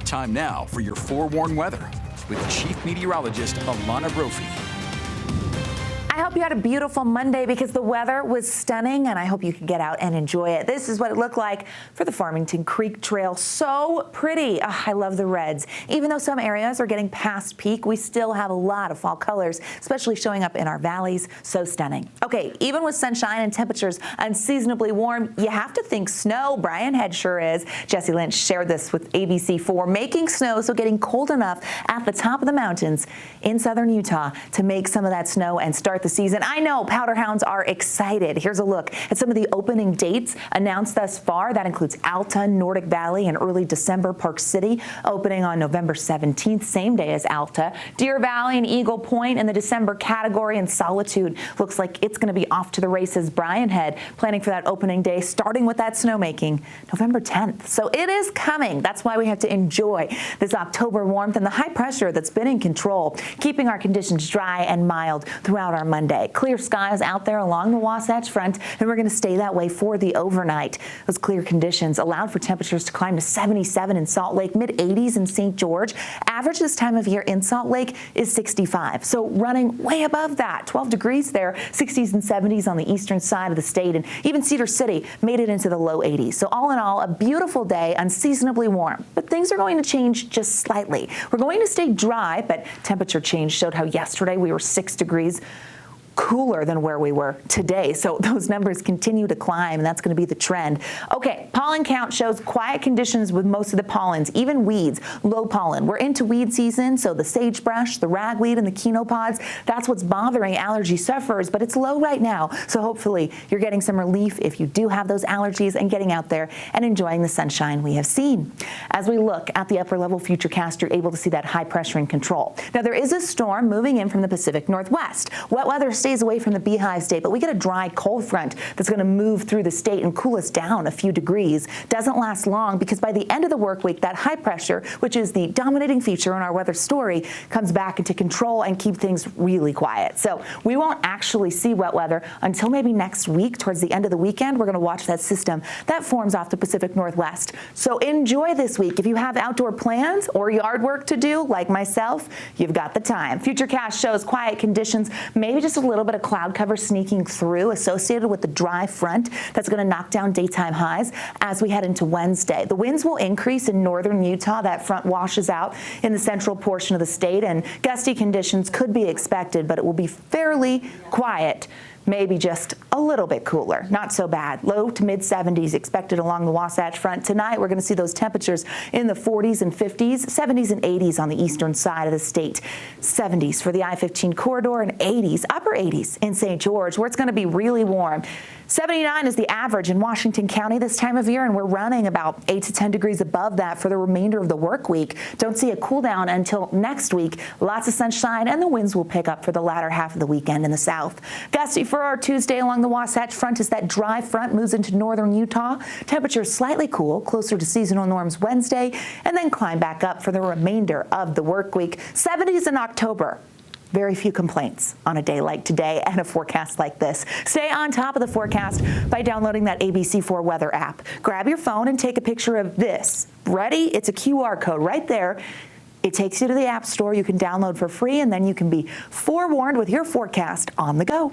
Time now for your forewarned weather with Chief Meteorologist Alana Brophy. I hope you had a beautiful Monday because the weather was stunning, and I hope you can get out and enjoy it. This is what it looked like for the Farmington Creek Trail. So pretty. Oh, I love the reds. Even though some areas are getting past peak, we still have a lot of fall colors, especially showing up in our valleys. So stunning. Okay, even with sunshine and temperatures unseasonably warm, you have to think snow. Brian Head sure is. Jesse Lynch shared this with ABC4, making snow, so getting cold enough at the top of the mountains in southern Utah to make some of that snow and start the season. I know powder hounds are excited. Here's a look at some of the opening dates announced thus far. That includes Alta, Nordic Valley, in early December. Park City opening on November 17th, same day as Alta. Deer Valley and Eagle Point in the December category, and Solitude looks like it's going to be off to the races. Brian Head planning for that opening day, starting with that snowmaking November 10th. So it is coming. That's why we have to enjoy this October warmth and the high pressure that's been in control, keeping our conditions dry and mild throughout our Monday. Clear skies out there along the Wasatch Front, and we're going to stay that way for the overnight. Those clear conditions allowed for temperatures to climb to 77 in Salt Lake, mid-80s in St. George. Average this time of year in Salt Lake is 65, so running way above that. 12 degrees there, 60s and 70s on the eastern side of the state, and even Cedar City made it into the low 80s. So all in all, a beautiful day, unseasonably warm. But things are going to change just slightly. We're going to stay dry, but temperature change showed how yesterday we were 6 degrees cooler than where we were today. So those numbers continue to climb, and that's going to be the trend. Okay, pollen count shows quiet conditions with most of the pollens, even weeds, low pollen. We're into weed season, so the sagebrush, the ragweed, and the quinopods, that's what's bothering allergy sufferers, but it's low right now. So hopefully you're getting some relief if you do have those allergies and getting out there and enjoying the sunshine we have seen. As we look at the upper level futurecast, you're able to see that high pressure in control. Now there is a storm moving in from the Pacific Northwest. Wet weather stays away from the Beehive State, but we get a dry cold front that's going to move through the state and cool us down a few degrees. Doesn't last long because by the end of the work week, that high pressure, which is the dominating feature in our weather story, comes back into control and keep things really quiet. So we won't actually see wet weather until maybe next week, towards the end of the weekend. We're going to watch that system that forms off the Pacific Northwest. So enjoy this week. If you have outdoor plans or yard work to do, like myself, you've got the time. Futurecast shows quiet conditions, maybe just a little bit of cloud cover sneaking through associated with the dry front that's going to knock down daytime highs as we head into Wednesday. The winds will increase in northern Utah. That front washes out in the central portion of the state, and gusty conditions could be expected, but it will be fairly quiet. Maybe just a little bit cooler, not so bad. Low to mid 70s expected along the Wasatch Front. Tonight, we're going to see those temperatures in the 40s and 50s, 70s and 80s on the eastern side of the state. 70s for the I-15 corridor and 80s, upper 80s in St. George, where it's going to be really warm. 79 is the average in Washington County this time of year, and we're running about 8 to 10 degrees above that for the remainder of the work week. Don't see a cool down until next week. Lots of sunshine, and the winds will pick up for the latter half of the weekend in the south. Gusty for our Tuesday along the Wasatch Front as that dry front moves into northern Utah. Temperatures slightly cool, closer to seasonal norms Wednesday, and then climb back up for the remainder of the work week. 70s in October. Very few complaints on a day like today and a forecast like this. Stay on top of the forecast by downloading that ABC4 weather app. Grab your phone and take a picture of this. Ready? It's a QR code right there. It takes you to the App Store. You can download for free, and then you can be forewarned with your forecast on the go.